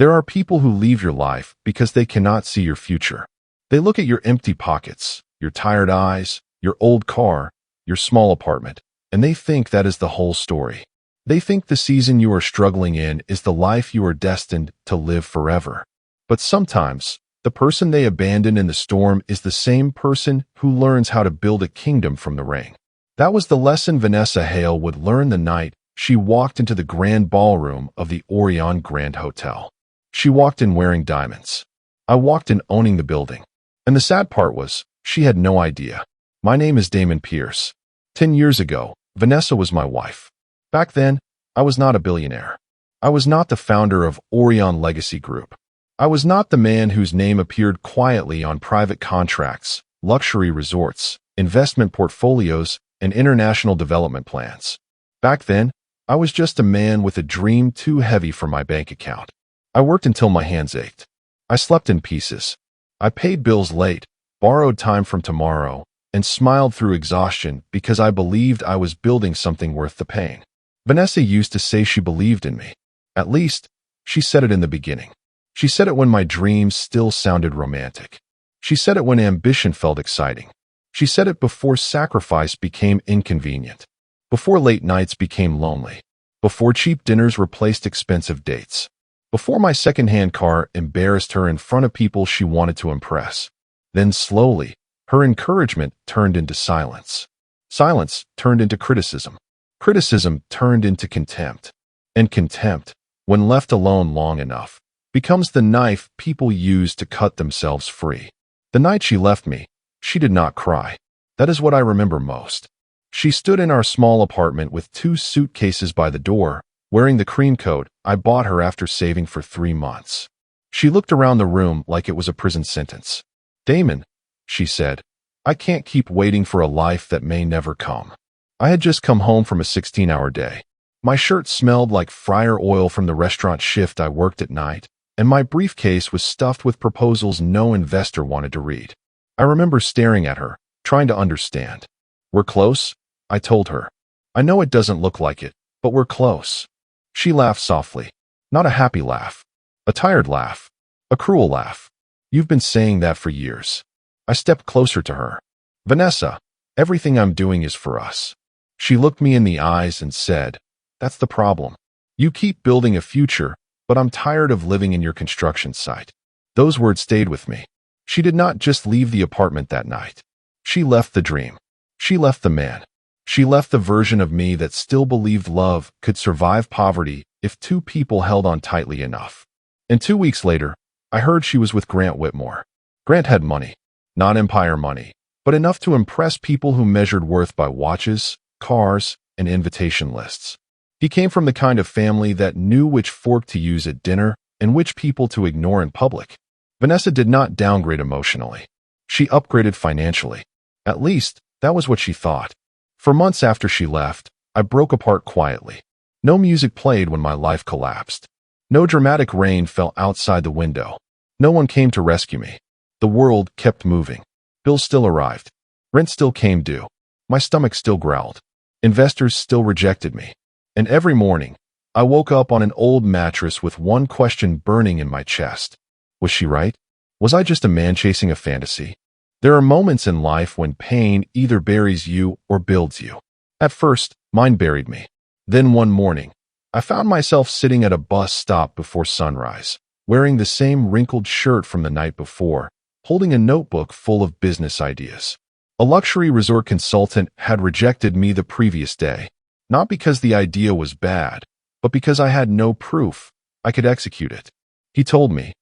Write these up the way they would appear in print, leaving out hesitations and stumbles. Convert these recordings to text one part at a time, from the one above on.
There are people who leave your life because they cannot see your future. They look at your empty pockets, your tired eyes, your old car, your small apartment, and they think that is the whole story. They think the season you are struggling in is the life you are destined to live forever. But sometimes, the person they abandon in the storm is the same person who learns how to build a kingdom from the rain. That was the lesson Vanessa Hale would learn the night she walked into the grand ballroom of the Orion Grand Hotel. She walked in wearing diamonds. I walked in owning the building. And the sad part was, she had no idea. My name is Damon Pierce. 10 years ago, Vanessa was my wife. Back then, I was not a billionaire. I was not the founder of Orion Legacy Group. I was not the man whose name appeared quietly on private contracts, luxury resorts, investment portfolios, and international development plans. Back then, I was just a man with a dream too heavy for my bank account. I worked until my hands ached. I slept in pieces. I paid bills late, borrowed time from tomorrow, and smiled through exhaustion because I believed I was building something worth the pain. Vanessa used to say she believed in me. At least, she said it in the beginning. She said it when my dreams still sounded romantic. She said it when ambition felt exciting. She said it before sacrifice became inconvenient, before late nights became lonely, before cheap dinners replaced expensive dates, before my second-hand car embarrassed her in front of people she wanted to impress. Then slowly, her encouragement turned into silence. Silence turned into criticism. Criticism turned into contempt. And contempt, when left alone long enough, becomes the knife people use to cut themselves free. The night she left me, she did not cry. That is what I remember most. She stood in our small apartment with 2 suitcases by the door, wearing the cream coat I bought her after saving for 3 months. She looked around the room like it was a prison sentence. "Damon," she said, "I can't keep waiting for a life that may never come." I had just come home from a 16-hour day. My shirt smelled like fryer oil from the restaurant shift I worked at night, and my briefcase was stuffed with proposals no investor wanted to read. I remember staring at her, trying to understand. "We're close," I told her. "I know it doesn't look like it, but we're close." She laughed softly. Not a happy laugh. A tired laugh. A cruel laugh. "You've been saying that for years." I stepped closer to her. "Vanessa, everything I'm doing is for us." She looked me in the eyes and said, "That's the problem. You keep building a future, but I'm tired of living in your construction site." Those words stayed with me. She did not just leave the apartment that night. She left the dream. She left the man. She left the version of me that still believed love could survive poverty if 2 people held on tightly enough. And 2 weeks later, I heard she was with Grant Whitmore. Grant had money. Not empire money, but enough to impress people who measured worth by watches, cars, and invitation lists. He came from the kind of family that knew which fork to use at dinner and which people to ignore in public. Vanessa did not downgrade emotionally. She upgraded financially. At least, that was what she thought. For months after she left, I broke apart quietly. No music played when my life collapsed. No dramatic rain fell outside the window. No one came to rescue me. The world kept moving. Bills still arrived. Rent still came due. My stomach still growled. Investors still rejected me. And every morning, I woke up on an old mattress with one question burning in my chest. Was she right? Was I just a man chasing a fantasy? There are moments in life when pain either buries you or builds you. At first, mine buried me. Then one morning, I found myself sitting at a bus stop before sunrise, wearing the same wrinkled shirt from the night before, holding a notebook full of business ideas. A luxury resort consultant had rejected me the previous day, not because the idea was bad, but because I had no proof I could execute it. He told me,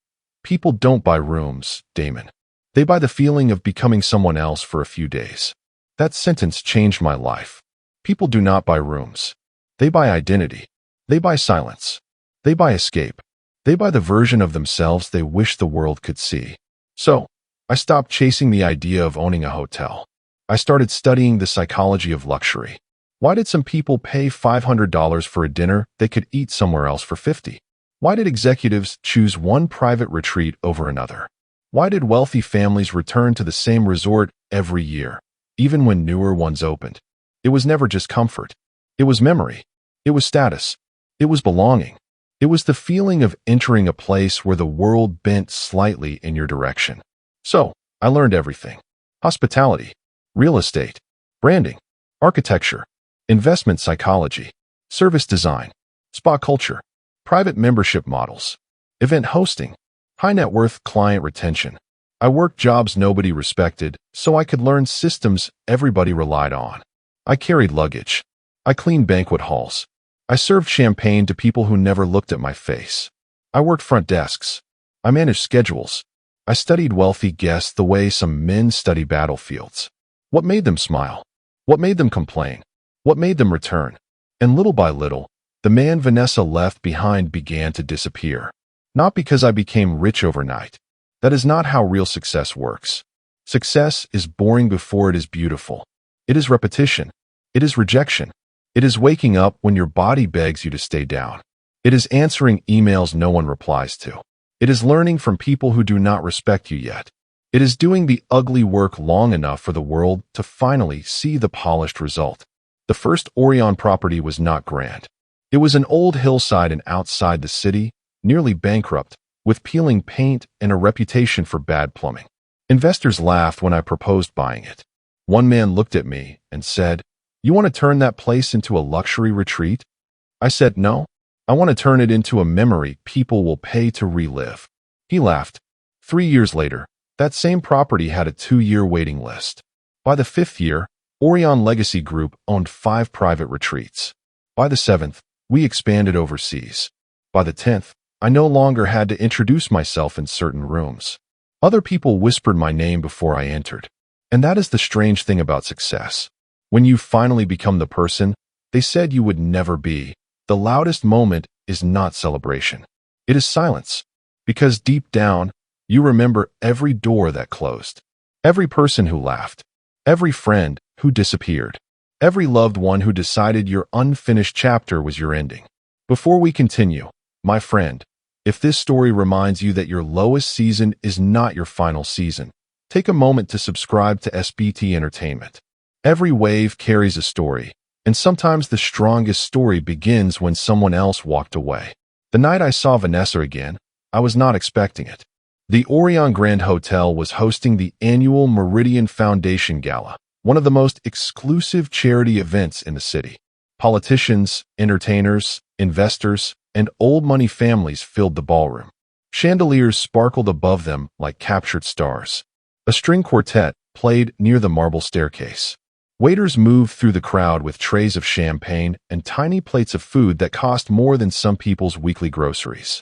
"People don't buy rooms, Damon. They buy the feeling of becoming someone else for a few days." That sentence changed my life. People do not buy rooms. They buy identity. They buy silence. They buy escape. They buy the version of themselves they wish the world could see. So, I stopped chasing the idea of owning a hotel. I started studying the psychology of luxury. Why did some people pay $500 for a dinner they could eat somewhere else for $50? Why did executives choose one private retreat over another? Why did wealthy families return to the same resort every year, even when newer ones opened? It was never just comfort. It was memory. It was status. It was belonging. It was the feeling of entering a place where the world bent slightly in your direction. So, I learned everything. Hospitality, real estate, branding, architecture, investment psychology, service design, spa culture, private membership models, event hosting, high net worth client retention. I worked jobs nobody respected, so I could learn systems everybody relied on. I carried luggage. I cleaned banquet halls. I served champagne to people who never looked at my face. I worked front desks. I managed schedules. I studied wealthy guests the way some men study battlefields. What made them smile? What made them complain? What made them return? And little by little, the man Vanessa left behind began to disappear. Not because I became rich overnight. That is not how real success works. Success is boring before it is beautiful. It is repetition. It is rejection. It is waking up when your body begs you to stay down. It is answering emails no one replies to. It is learning from people who do not respect you yet. It is doing the ugly work long enough for the world to finally see the polished result. The first Orion property was not grand. It was an old hillside and outside the city, nearly bankrupt, with peeling paint and a reputation for bad plumbing. Investors laughed when I proposed buying it. One man looked at me and said, "You want to turn that place into a luxury retreat?" I said, "No, I want to turn it into a memory people will pay to relive." He laughed. 3 years later, that same property had a 2-year waiting list. By the 5th year, Orion Legacy Group owned 5 private retreats. By the 7th, we expanded overseas. By the 10th, I no longer had to introduce myself in certain rooms. Other people whispered my name before I entered. And that is the strange thing about success. When you finally become the person they said you would never be, the loudest moment is not celebration. It is silence. Because deep down, you remember every door that closed, every person who laughed, every friend who disappeared, every loved one who decided your unfinished chapter was your ending. Before we continue, my friend, if this story reminds you that your lowest season is not your final season, take a moment to subscribe to SPT Entertainment. Every wave carries a story, and sometimes the strongest story begins when someone else walked away. The night I saw Vanessa again, I was not expecting it. The Orion Grand Hotel was hosting the annual Meridian Foundation Gala, one of the most exclusive charity events in the city. Politicians, entertainers, investors, and old money families filled the ballroom. Chandeliers sparkled above them like captured stars. A string quartet played near the marble staircase. Waiters moved through the crowd with trays of champagne and tiny plates of food that cost more than some people's weekly groceries.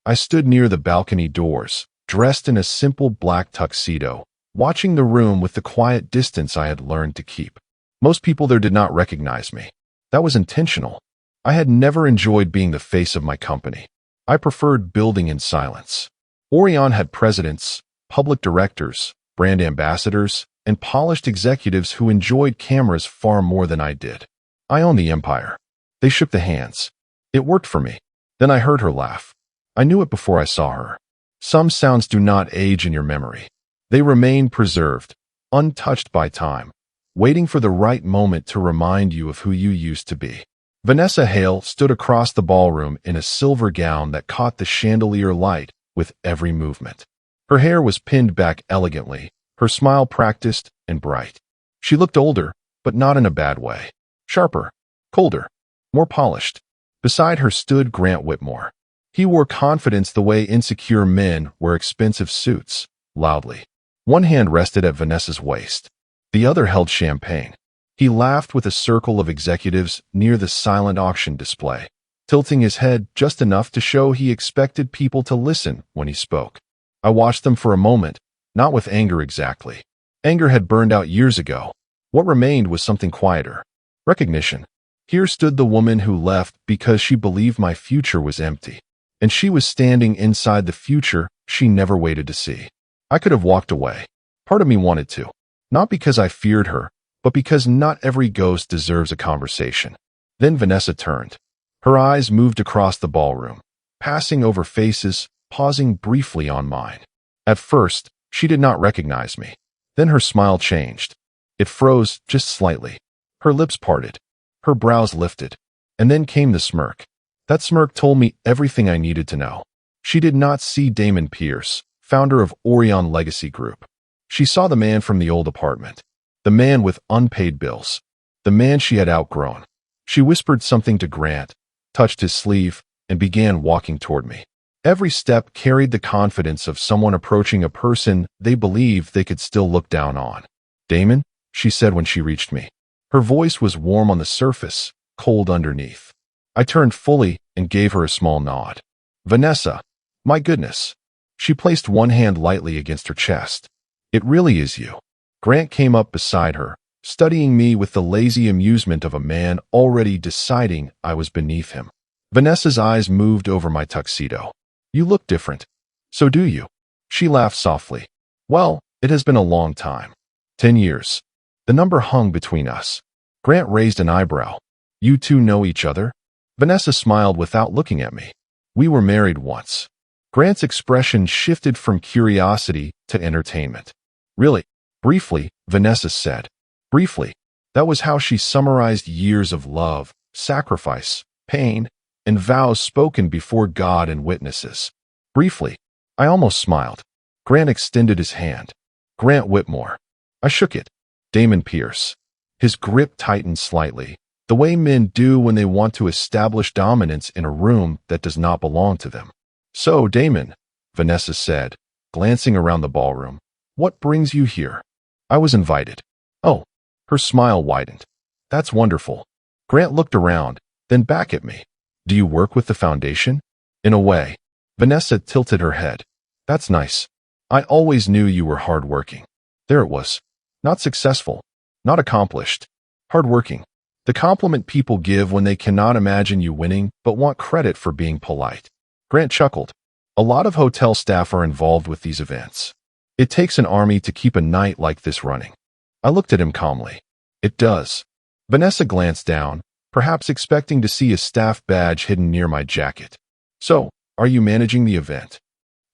I stood near the balcony doors, dressed in a simple black tuxedo, watching the room with the quiet distance I had learned to keep. Most people there did not recognize me. That was intentional. I had never enjoyed being the face of my company. I preferred building in silence. Orion had presidents, public directors, brand ambassadors, and polished executives who enjoyed cameras far more than I did. I owned the empire. They shook the hands. It worked for me. Then I heard her laugh. I knew it before I saw her. Some sounds do not age in your memory. They remain preserved, untouched by time, waiting for the right moment to remind you of who you used to be. Vanessa Hale stood across the ballroom in a silver gown that caught the chandelier light with every movement. Her hair was pinned back elegantly, her smile practiced and bright. She looked older, but not in a bad way. Sharper, colder, more polished. Beside her stood Grant Whitmore. He wore confidence the way insecure men wear expensive suits, loudly. One hand rested at Vanessa's waist. The other held champagne. He laughed with a circle of executives near the silent auction display, tilting his head just enough to show he expected people to listen when he spoke. I watched them for a moment, not with anger exactly. Anger had burned out years ago. What remained was something quieter. Recognition. Here stood the woman who left because she believed my future was empty. And she was standing inside the future she never waited to see. I could have walked away. Part of me wanted to. Not because I feared her, but because not every ghost deserves a conversation. Then Vanessa turned. Her eyes moved across the ballroom, passing over faces, pausing briefly on mine. At first, she did not recognize me. Then her smile changed. It froze just slightly. Her lips parted. Her brows lifted. And then came the smirk. That smirk told me everything I needed to know. She did not see Damon Pierce, founder of Orion Legacy Group. She saw the man from the old apartment, the man with unpaid bills, the man she had outgrown. She whispered something to Grant, touched his sleeve, and began walking toward me. Every step carried the confidence of someone approaching a person they believed they could still look down on. "Damon," she said when she reached me. Her voice was warm on the surface, cold underneath. I turned fully and gave her a small nod. "Vanessa, my goodness." She placed one hand lightly against her chest. "It really is you." Grant came up beside her, studying me with the lazy amusement of a man already deciding I was beneath him. Vanessa's eyes moved over my tuxedo. "You look different." "So do you." She laughed softly. "Well, it has been a long time. 10 years. The number hung between us. Grant raised an eyebrow. "You two know each other?" Vanessa smiled without looking at me. "We were married once." Grant's expression shifted from curiosity to entertainment. "Really?" "Briefly," Vanessa said. "Briefly." That was how she summarized years of love, sacrifice, pain, and vows spoken before God and witnesses. "Briefly." I almost smiled. Grant extended his hand. "Grant Whitmore." I shook it. "Damon Pierce." His grip tightened slightly, the way men do when they want to establish dominance in a room that does not belong to them. "So, Damon," Vanessa said, glancing around the ballroom, "what brings you here?" "I was invited." "Oh." Her smile widened. "That's wonderful." Grant looked around, then back at me. "Do you work with the foundation?" "In a way." Vanessa tilted her head. "That's nice. I always knew you were hardworking." There it was. Not successful. Not accomplished. Hardworking. The compliment people give when they cannot imagine you winning but want credit for being polite. Grant chuckled. "A lot of hotel staff are involved with these events. It takes an army to keep a night like this running." I looked at him calmly. "It does." Vanessa glanced down, perhaps expecting to see a staff badge hidden near my jacket. "So, are you managing the event?"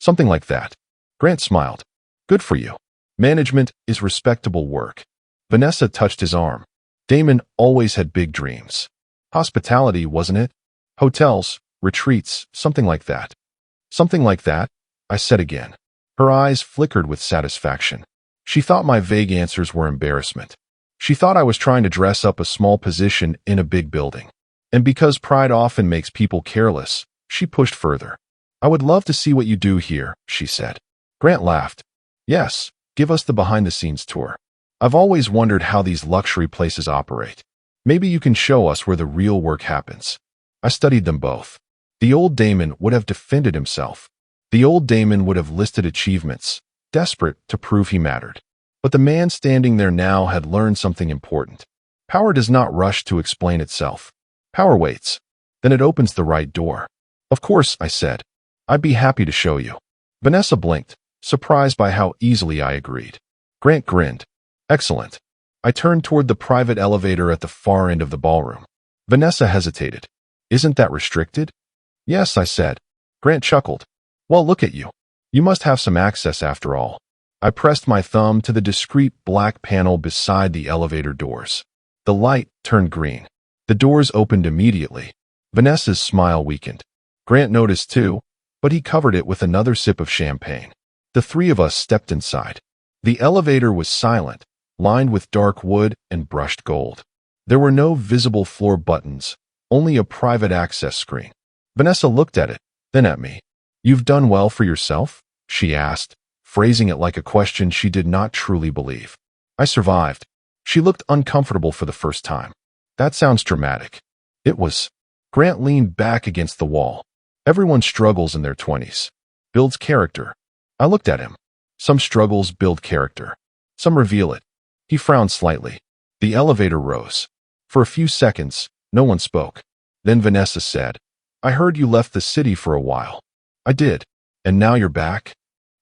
"Something like that." Grant smiled. "Good for you. Management is respectable work." Vanessa touched his arm. "Damon always had big dreams. Hospitality, wasn't it? Hotels, retreats, something like that." "Something like that?" I said again. Her eyes flickered with satisfaction. She thought my vague answers were embarrassment. She thought I was trying to dress up a small position in a big building. And because pride often makes people careless, she pushed further. "I would love to see what you do here," she said. Grant laughed. "Yes, give us the behind-the-scenes tour. I've always wondered how these luxury places operate. Maybe you can show us where the real work happens." I studied them both. The old Damon would have defended himself. The old Damon would have listed achievements, desperate to prove he mattered. But the man standing there now had learned something important. Power does not rush to explain itself. Power waits. Then it opens the right door. "Of course," I said. "I'd be happy to show you." Vanessa blinked, surprised by how easily I agreed. Grant grinned. "Excellent." I turned toward the private elevator at the far end of the ballroom. Vanessa hesitated. "Isn't that restricted?" "Yes," I said. Grant chuckled. "Well, look at you. You must have some access after all." I pressed my thumb to the discreet black panel beside the elevator doors. The light turned green. The doors opened immediately. Vanessa's smile weakened. Grant noticed too, but he covered it with another sip of champagne. The three of us stepped inside. The elevator was silent, lined with dark wood and brushed gold. There were no visible floor buttons, only a private access screen. Vanessa looked at it, then at me. "You've done well for yourself?" she asked, phrasing it like a question she did not truly believe. "I survived." She looked uncomfortable for the first time. "That sounds dramatic." It was. Grant leaned back against the wall. "Everyone struggles in their 20s. Builds character." I looked at him. Some struggles build character. Some reveal it. He frowned slightly. The elevator rose. For a few seconds, no one spoke. Then Vanessa said, "I heard you left the city for a while." "I did. And now you're back?"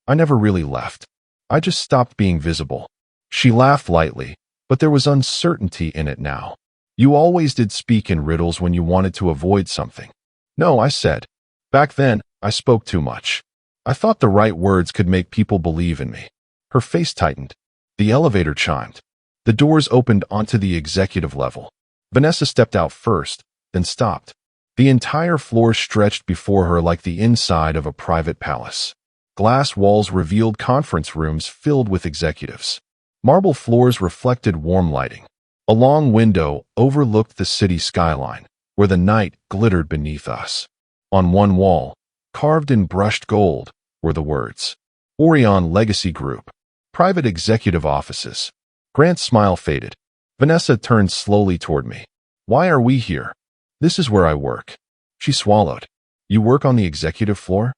"I never really left. I just stopped being visible." She laughed lightly, but there was uncertainty in it now. "You always did speak in riddles when you wanted to avoid something." "No," I said. "Back then, I spoke too much. I thought the right words could make people believe in me." Her face tightened. The elevator chimed. The doors opened onto the executive level. Vanessa stepped out first, then stopped. The entire floor stretched before her like the inside of a private palace. Glass walls revealed conference rooms filled with executives. Marble floors reflected warm lighting. A long window overlooked the city skyline, where the night glittered beneath us. On one wall, carved in brushed gold, were the words, Orion Legacy Group, Private Executive Offices. Grant's smile faded. Vanessa turned slowly toward me. Why are we here? This is where I work. She swallowed. You work on the executive floor?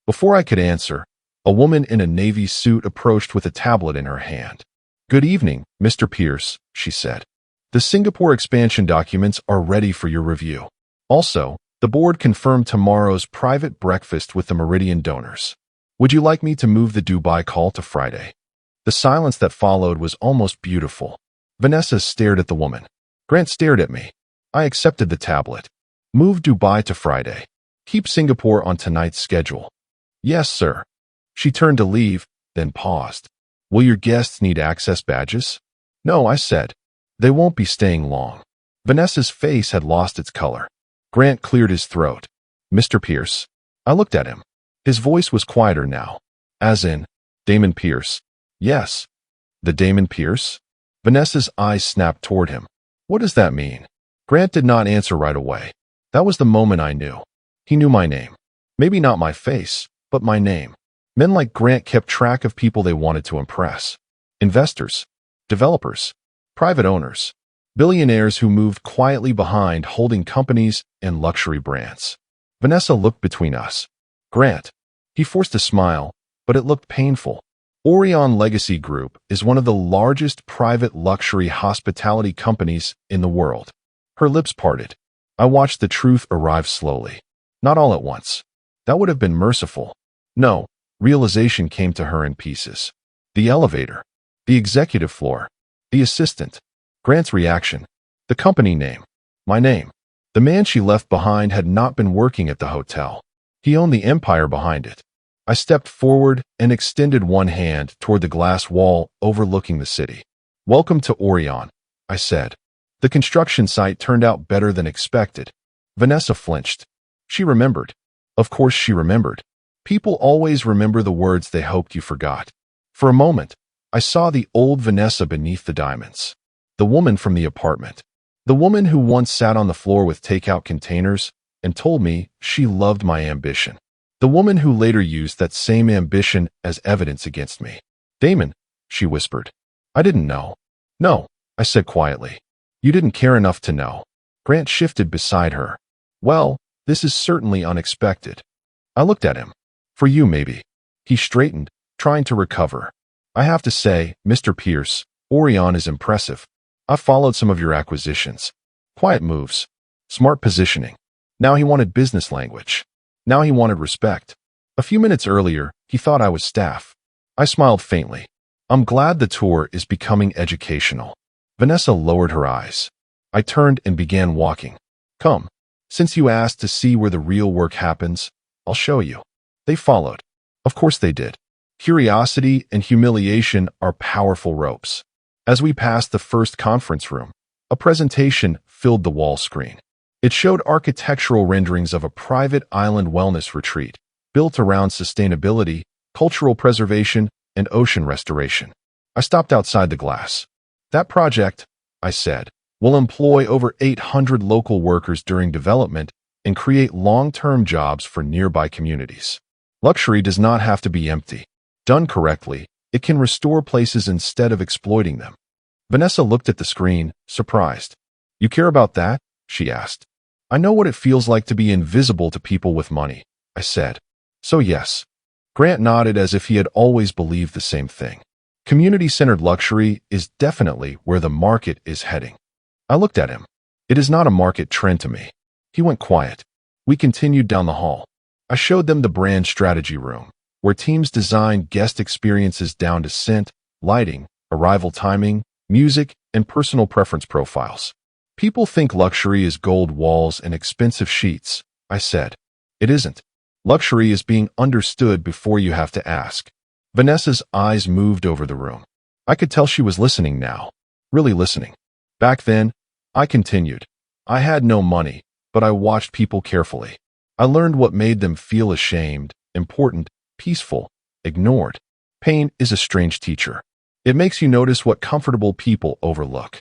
Before I could answer, a woman in a navy suit approached with a tablet in her hand. Good evening, Mr. Pierce, she said. The Singapore expansion documents are ready for your review. Also, the board confirmed tomorrow's private breakfast with the Meridian donors. Would you like me to move the Dubai call to Friday? The silence that followed was almost beautiful. Vanessa stared at the woman. Grant stared at me. I accepted the tablet. Move Dubai to Friday. Keep Singapore on tonight's schedule. Yes, sir. She turned to leave, then paused. Will your guests need access badges? No, I said. They won't be staying long. Vanessa's face had lost its color. Grant cleared his throat. Mr. Pierce. I looked at him. His voice was quieter now. As in, Damon Pierce. Yes. The Damon Pierce? Vanessa's eyes snapped toward him. What does that mean? Grant did not answer right away. That was the moment I knew. He knew my name. Maybe not my face, but my name. Men like Grant kept track of people they wanted to impress. Investors, developers, private owners, billionaires who moved quietly behind holding companies and luxury brands. Vanessa looked between us. Grant. He forced a smile, but it looked painful. Orion Legacy Group is one of the largest private luxury hospitality companies in the world. Her lips parted. I watched the truth arrive slowly. Not all at once. That would have been merciful. No, realization came to her in pieces. The elevator. The executive floor. The assistant. Grant's reaction. The company name. My name. The man she left behind had not been working at the hotel. He owned the empire behind it. I stepped forward and extended one hand toward the glass wall overlooking the city. Welcome to Orion, I said. The construction site turned out better than expected. Vanessa flinched. She remembered. Of course she remembered. People always remember the words they hoped you forgot. For a moment, I saw the old Vanessa beneath the diamonds. The woman from the apartment. The woman who once sat on the floor with takeout containers and told me she loved my ambition. The woman who later used that same ambition as evidence against me. Damon, she whispered. I didn't know. No, I said quietly. You didn't care enough to know. Grant shifted beside her. Well, this is certainly unexpected. I looked at him. For you, maybe. He straightened, trying to recover. I have to say, Mr. Pierce, Orion is impressive. I've followed some of your acquisitions. Quiet moves. Smart positioning. Now he wanted business language. Now he wanted respect. A few minutes earlier, he thought I was staff. I smiled faintly. I'm glad the tour is becoming educational. Vanessa lowered her eyes. I turned and began walking. Come. Since you asked to see where the real work happens, I'll show you. They followed. Of course they did. Curiosity and humiliation are powerful ropes. As we passed the first conference room, a presentation filled the wall screen. It showed architectural renderings of a private island wellness retreat, built around sustainability, cultural preservation, and ocean restoration. I stopped outside the glass. That project, I said, will employ over 800 local workers during development and create long-term jobs for nearby communities. Luxury does not have to be empty. Done correctly, it can restore places instead of exploiting them. Vanessa looked at the screen, surprised. You care about that? She asked. I know what it feels like to be invisible to people with money, I said. So yes. Grant nodded as if he had always believed the same thing. Community-centered luxury is definitely where the market is heading. I looked at him. It is not a market trend to me. He went quiet. We continued down the hall. I showed them the brand strategy room, where teams design guest experiences down to scent, lighting, arrival timing, music, and personal preference profiles. People think luxury is gold walls and expensive sheets, I said. It isn't. Luxury is being understood before you have to ask. Vanessa's eyes moved over the room. I could tell she was listening now. Really listening. Back then, I continued. I had no money, but I watched people carefully. I learned what made them feel ashamed, important, peaceful, ignored. Pain is a strange teacher. It makes you notice what comfortable people overlook.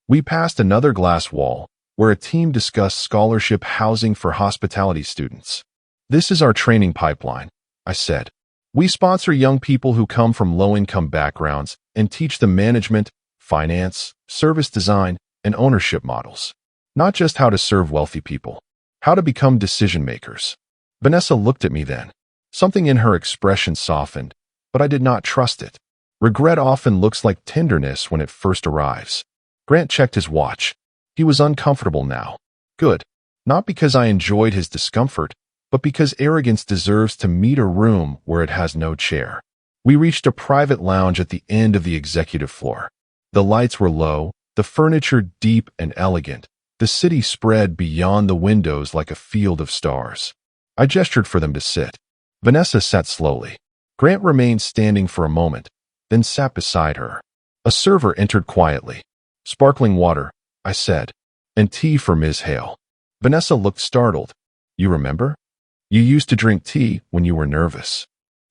We passed another glass wall, where a team discussed scholarship housing for hospitality students. This is our training pipeline, I said. We sponsor young people who come from low-income backgrounds and teach them management, finance, service design, and ownership models. Not just how to serve wealthy people, how to become decision makers. Vanessa looked at me then. Something in her expression softened, but I did not trust it. Regret often looks like tenderness when it first arrives. Grant checked his watch. He was uncomfortable now. Good. Not because I enjoyed his discomfort, but because arrogance deserves to meet a room where it has no chair. We reached a private lounge at the end of the executive floor. The lights were low, the furniture deep and elegant. The city spread beyond the windows like a field of stars. I gestured for them to sit. Vanessa sat slowly. Grant remained standing for a moment, then sat beside her. A server entered quietly. "Sparkling water," I said, "and tea for Ms. Hale." Vanessa looked startled. "You remember? You used to drink tea when you were nervous."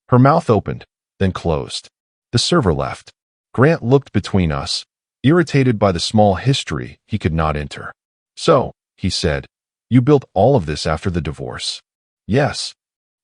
Her mouth opened, then closed. The server left. Grant looked between us, irritated by the small history he could not enter. "So," he said, "you built all of this after the divorce?" "Yes."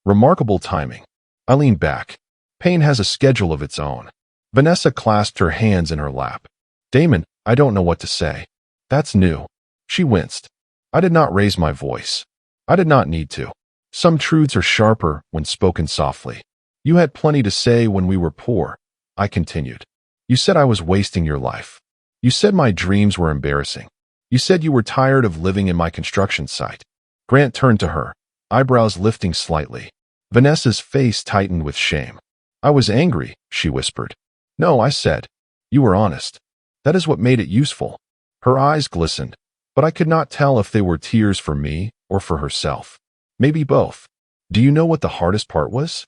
"Remarkable timing." I leaned back. Pain has a schedule of its own. Vanessa clasped her hands in her lap. "Damon, I don't know what to say." "That's new." She winced. I did not raise my voice. I did not need to. Some truths are sharper when spoken softly. "You had plenty to say when we were poor," I continued. "You said I was wasting your life. You said my dreams were embarrassing. You said you were tired of living in my construction site." Grant turned to her, eyebrows lifting slightly. Vanessa's face tightened with shame. "I was angry," she whispered. "No," I said. "You were honest. That is what made it useful." Her eyes glistened, but I could not tell if they were tears for me or for herself. Maybe both. "Do you know what the hardest part was?"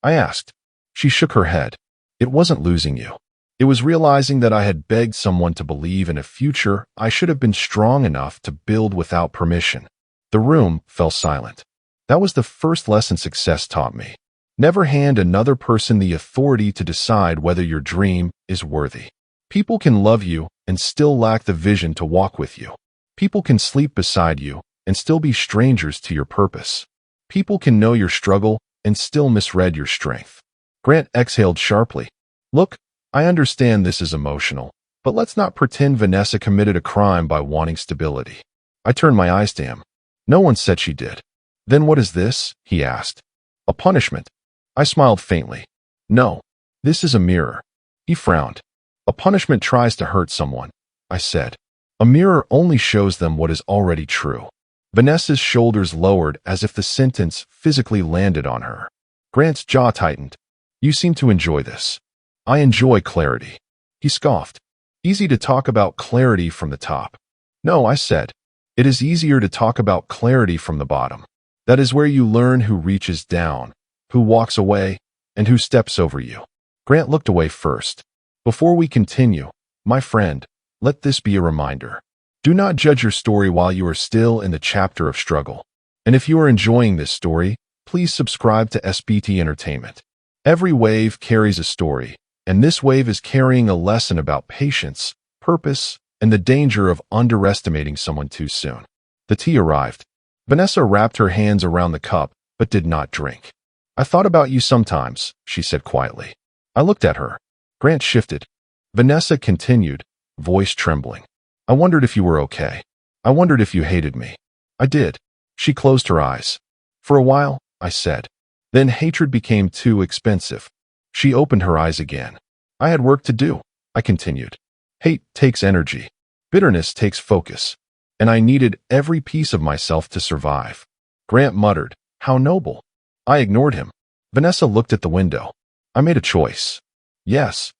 I asked. She shook her head. "It wasn't losing you. It was realizing that I had begged someone to believe in a future I should have been strong enough to build without permission." The room fell silent. That was the first lesson success taught me. Never hand another person the authority to decide whether your dream is worthy. People can love you and still lack the vision to walk with you. People can sleep beside you and still be strangers to your purpose. People can know your struggle and still misread your strength. Grant exhaled sharply. "Look, I understand this is emotional, but let's not pretend Vanessa committed a crime by wanting stability." I turned my eyes to him. "No one said she did." "Then what is this?" he asked. "A punishment." I smiled faintly. "No, this is a mirror." He frowned. "A punishment tries to hurt someone," I said. "A mirror only shows them what is already true." Vanessa's shoulders lowered as if the sentence physically landed on her. Grant's jaw tightened. "You seem to enjoy this." "I enjoy clarity." He scoffed. "Easy to talk about clarity from the top." "No," I said. "It is easier to talk about clarity from the bottom. That is where you learn who reaches down, who walks away, and who steps over you." Grant looked away first. "Before we continue, my friend, let this be a reminder. Do not judge your story while you are still in the chapter of struggle. And if you are enjoying this story, please subscribe to SPT Entertainment. Every wave carries a story, and this wave is carrying a lesson about patience, purpose, and the danger of underestimating someone too soon." The tea arrived. Vanessa wrapped her hands around the cup, but did not drink. "I thought about you sometimes," she said quietly. I looked at her. Grant shifted. Vanessa continued, voice trembling. "I wondered if you were okay. I wondered if you hated me." "I did." She closed her eyes. "For a while," I said. "Then hatred became too expensive." She opened her eyes again. "I had work to do," I continued. "Hate takes energy. Bitterness takes focus. And I needed every piece of myself to survive." Grant muttered, "How noble." I ignored him. Vanessa looked at the window. "I made a choice." "Yes."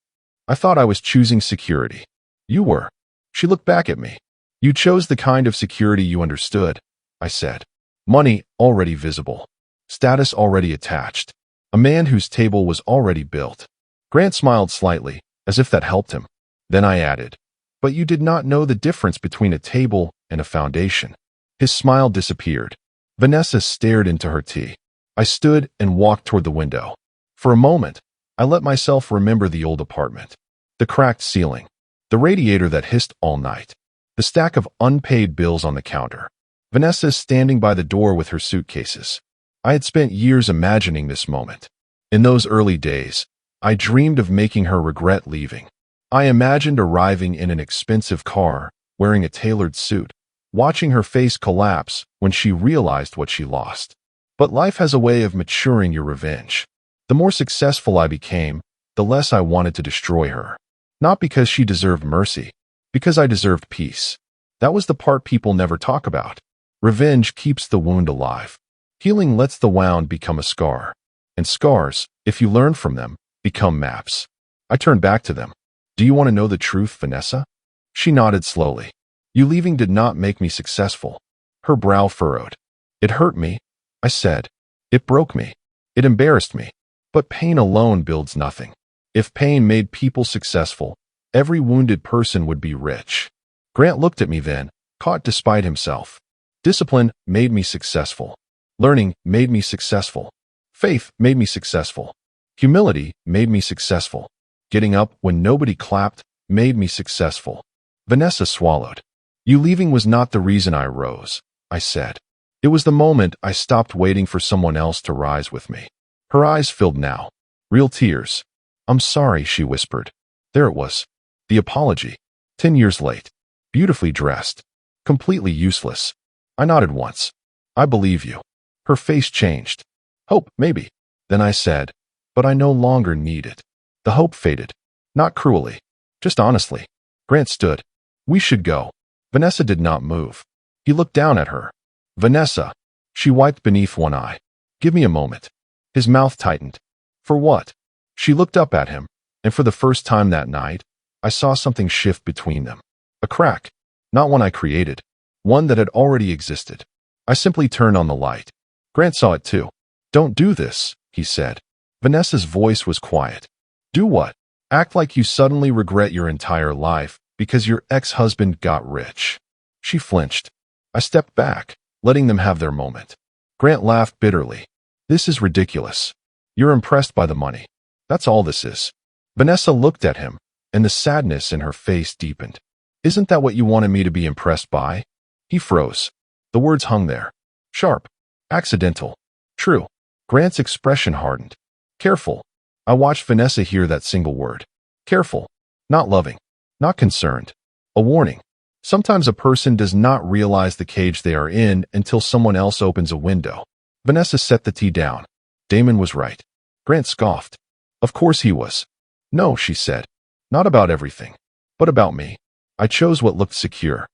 "I thought I was choosing security." "You were." She looked back at me. "You chose the kind of security you understood," I said. "Money already visible. Status already attached. A man whose table was already built." Grant smiled slightly, as if that helped him. Then I added, "But you did not know the difference between a table and a foundation." His smile disappeared. Vanessa stared into her tea. I stood and walked toward the window. For a moment, I let myself remember the old apartment. The cracked ceiling. The radiator that hissed all night. The stack of unpaid bills on the counter. Vanessa standing by the door with her suitcases. I had spent years imagining this moment. In those early days, I dreamed of making her regret leaving. I imagined arriving in an expensive car, wearing a tailored suit, watching her face collapse when she realized what she lost. But life has a way of maturing your revenge. The more successful I became, the less I wanted to destroy her. Not because she deserved mercy, because I deserved peace. That was the part people never talk about. Revenge keeps the wound alive. Healing lets the wound become a scar. And scars, if you learn from them, become maps. I turned back to them. Do you want to know the truth, Vanessa? She nodded slowly. You leaving did not make me successful. Her brow furrowed. It hurt me, I said. It broke me. It embarrassed me. But pain alone builds nothing. If pain made people successful, every wounded person would be rich. Grant looked at me then, caught despite himself. Discipline made me successful. Learning made me successful. Faith made me successful. Humility made me successful. Getting up when nobody clapped made me successful. Vanessa swallowed. You leaving was not the reason I rose, I said. It was the moment I stopped waiting for someone else to rise with me. Her eyes filled now. Real tears. I'm sorry, she whispered. There it was. The apology. 10 years late. Beautifully dressed. Completely useless. I nodded once. I believe you. Her face changed. Hope, maybe. Then I said, but I no longer need it. The hope faded. Not cruelly. Just honestly. Grant stood. We should go. Vanessa did not move. He looked down at her. Vanessa. She wiped beneath one eye. Give me a moment. His mouth tightened. For what? She looked up at him, and for the first time that night, I saw something shift between them. A crack. Not one I created. One that had already existed. I simply turned on the light. Grant saw it too. Don't do this, he said. Vanessa's voice was quiet. Do what? Act like you suddenly regret your entire life because your ex-husband got rich. She flinched. I stepped back, letting them have their moment. Grant laughed bitterly. This is ridiculous. You're impressed by the money. That's all this is. Vanessa looked at him, and the sadness in her face deepened. Isn't that what you wanted me to be impressed by? He froze. The words hung there. Sharp. Accidental. True. Grant's expression hardened. Careful. I watched Vanessa hear that single word. Careful. Not loving. Not concerned. A warning. Sometimes a person does not realize the cage they are in until someone else opens a window. Vanessa set the tea down. Damon was right. Grant scoffed. Of course he was. No, she said. Not about everything. But about me. I chose what looked secure.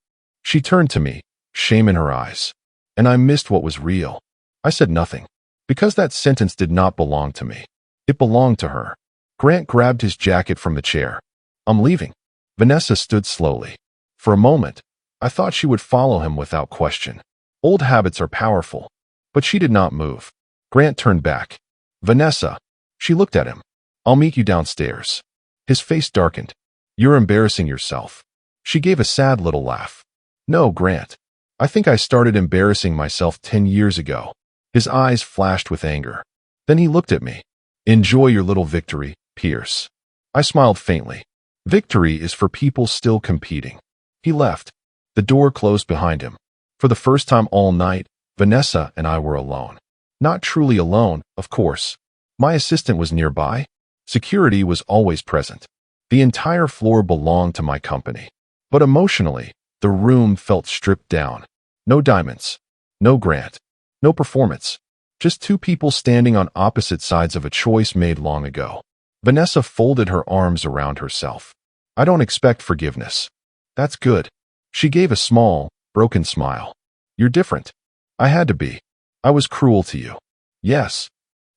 She turned to me, shame in her eyes. And I missed what was real. I said nothing. Because that sentence did not belong to me. It belonged to her. Grant grabbed his jacket from the chair. I'm leaving. Vanessa stood slowly. For a moment, I thought she would follow him without question. Old habits are powerful. But she did not move. Grant turned back. Vanessa. She looked at him. I'll meet you downstairs. His face darkened. You're embarrassing yourself. She gave a sad little laugh. No, Grant. I think I started embarrassing myself 10 years ago. His eyes flashed with anger. Then he looked at me. Enjoy your little victory, Pierce. I smiled faintly. Victory is for people still competing. He left. The door closed behind him. For the first time all night, Vanessa and I were alone. Not truly alone, of course. My assistant was nearby. Security was always present. The entire floor belonged to my company. But emotionally, the room felt stripped down. No diamonds. No Grant. No performance. Just two people standing on opposite sides of a choice made long ago. Vanessa folded her arms around herself. I don't expect forgiveness. That's good. She gave a small, broken smile. You're different. I had to be. I was cruel to you. Yes.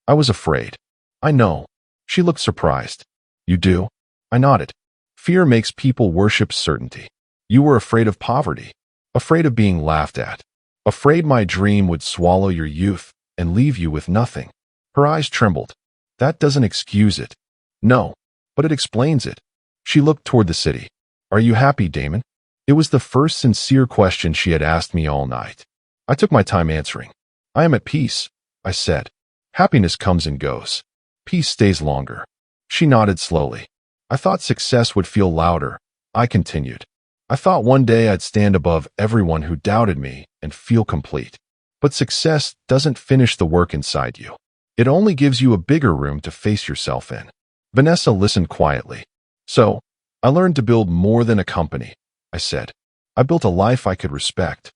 I was afraid. I know. She looked surprised. You do? I nodded. Fear makes people worship certainty. You were afraid of poverty. Afraid of being laughed at. Afraid my dream would swallow your youth and leave you with nothing. Her eyes trembled. That doesn't excuse it. No, but it explains it. She looked toward the city. Are you happy, Damon? It was the first sincere question she had asked me all night. I took my time answering. I am at peace, I said. Happiness comes and goes. Peace stays longer. She nodded slowly. I thought success would feel louder. I continued. I thought one day I'd stand above everyone who doubted me and feel complete. But success doesn't finish the work inside you. It only gives you a bigger room to face yourself in. Vanessa listened quietly. So, I learned to build more than a company, I said. I built a life I could respect.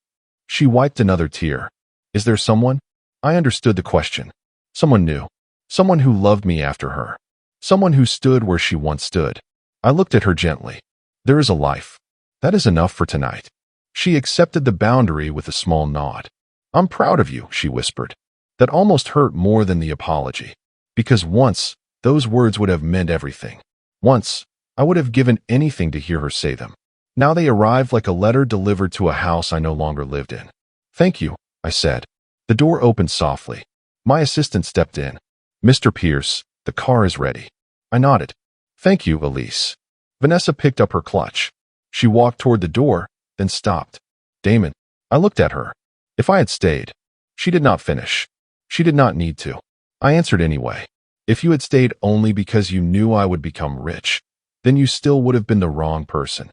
She wiped another tear. Is there someone? I understood the question. Someone new. Someone who loved me after her. Someone who stood where she once stood. I looked at her gently. There is a life. That is enough for tonight. She accepted the boundary with a small nod. I'm proud of you, she whispered. That almost hurt more than the apology. Because once, those words would have meant everything. Once, I would have given anything to hear her say them. Now they arrived like a letter delivered to a house I no longer lived in. Thank you, I said. The door opened softly. My assistant stepped in. Mr. Pierce, the car is ready. I nodded. Thank you, Elise. Vanessa picked up her clutch. She walked toward the door, then stopped. Damon. I looked at her. If I had stayed. She did not finish. She did not need to. I answered anyway. If you had stayed only because you knew I would become rich, then you still would have been the wrong person.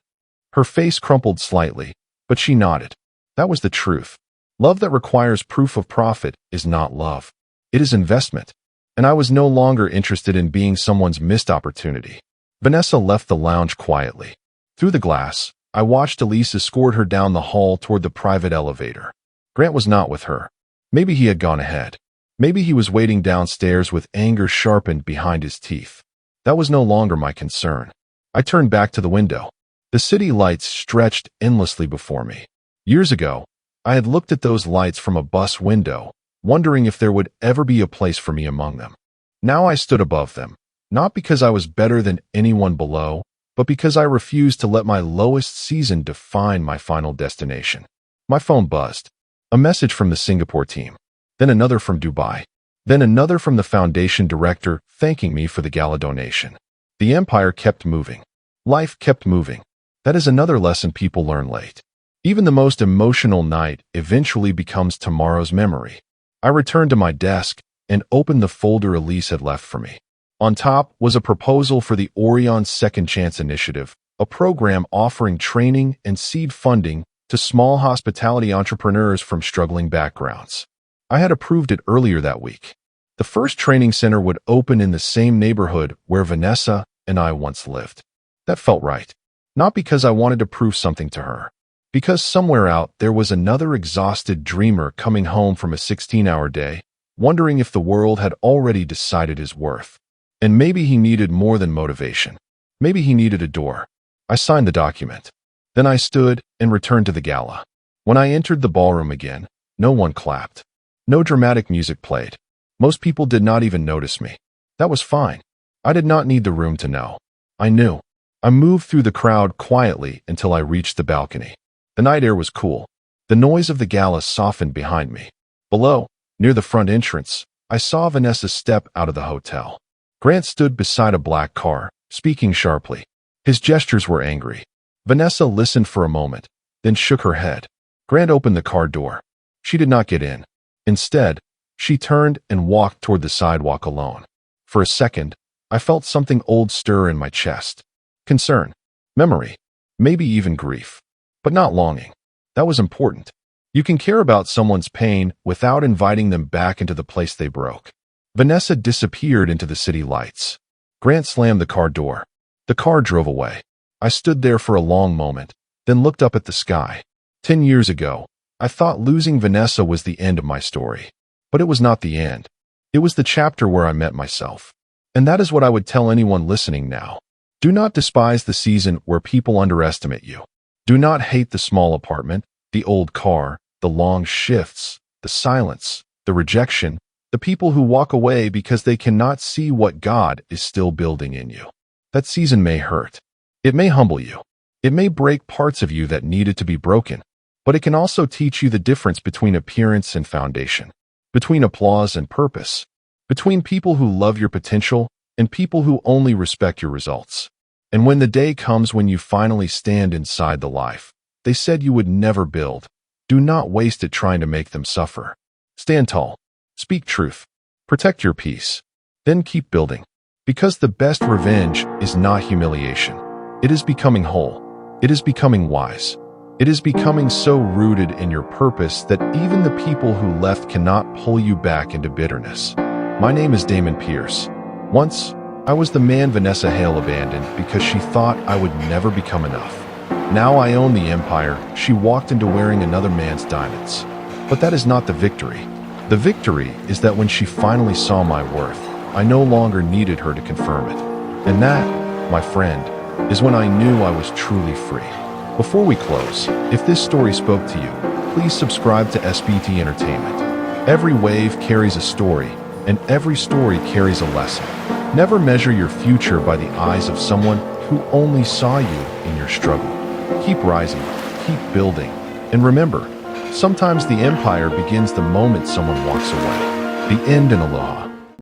Her face crumpled slightly, but she nodded. That was the truth. Love that requires proof of profit is not love. It is investment. And I was no longer interested in being someone's missed opportunity. Vanessa left the lounge quietly. Through the glass, I watched Elise escort her down the hall toward the private elevator. Grant was not with her. Maybe he had gone ahead. Maybe he was waiting downstairs with anger sharpened behind his teeth. That was no longer my concern. I turned back to the window. The city lights stretched endlessly before me. Years ago, I had looked at those lights from a bus window, wondering if there would ever be a place for me among them. Now I stood above them, not because I was better than anyone below, but because I refused to let my lowest season define my final destination. My phone buzzed. A message from the Singapore team. Then another from Dubai. Then another from the foundation director thanking me for the gala donation. The empire kept moving. Life kept moving. That is another lesson people learn late. Even the most emotional night eventually becomes tomorrow's memory. I returned to my desk and opened the folder Elise had left for me. On top was a proposal for the Orion Second Chance Initiative, a program offering training and seed funding to small hospitality entrepreneurs from struggling backgrounds. I had approved it earlier that week. The first training center would open in the same neighborhood where Vanessa and I once lived. That felt right. Not because I wanted to prove something to her. Because somewhere out there was another exhausted dreamer coming home from a 16-hour day, wondering if the world had already decided his worth. And maybe he needed more than motivation. Maybe he needed a door. I signed the document. Then I stood and returned to the gala. When I entered the ballroom again, no one clapped. No dramatic music played. Most people did not even notice me. That was fine. I did not need the room to know. I knew. I moved through the crowd quietly until I reached the balcony. The night air was cool. The noise of the gala softened behind me. Below, near the front entrance, I saw Vanessa step out of the hotel. Grant stood beside a black car, speaking sharply. His gestures were angry. Vanessa listened for a moment, then shook her head. Grant opened the car door. She did not get in. Instead, she turned and walked toward the sidewalk alone. For a second, I felt something old stir in my chest. Concern, memory, maybe even grief. But not longing. That was important. You can care about someone's pain without inviting them back into the place they broke. Vanessa disappeared into the city lights. Grant slammed the car door. The car drove away. I stood there for a long moment, then looked up at the sky. 10 years ago, I thought losing Vanessa was the end of my story. But it was not the end. It was the chapter where I met myself. And that is what I would tell anyone listening now. Do not despise the season where people underestimate you. Do not hate the small apartment, the old car, the long shifts, the silence, the rejection, the people who walk away because they cannot see what God is still building in you. That season may hurt. It may humble you. It may break parts of you that needed to be broken. But it can also teach you the difference between appearance and foundation, between applause and purpose, between people who love your potential and people who only respect your results. And when the day comes when you finally stand inside the life they said you would never build, Do not waste it trying to make them suffer. Stand tall. Speak truth. Protect your peace. Then keep building. Because the best revenge is not humiliation. It is becoming whole. It is becoming wise. It is becoming so rooted in your purpose that even the people who left cannot pull you back into bitterness. My name is Damon Pierce. Once, I was the man Vanessa Hale abandoned because she thought I would never become enough. Now I own the empire she walked into wearing another man's diamonds. But that is not the victory. The victory is that when she finally saw my worth, I no longer needed her to confirm it. And that, my friend, is when I knew I was truly free. Before we close, if this story spoke to you, please subscribe to SPT Entertainment. Every wave carries a story, and every story carries a lesson. Never measure your future by the eyes of someone who only saw you in your struggle. Keep rising, keep building, and remember, sometimes the empire begins the moment someone walks away. The end in aloha.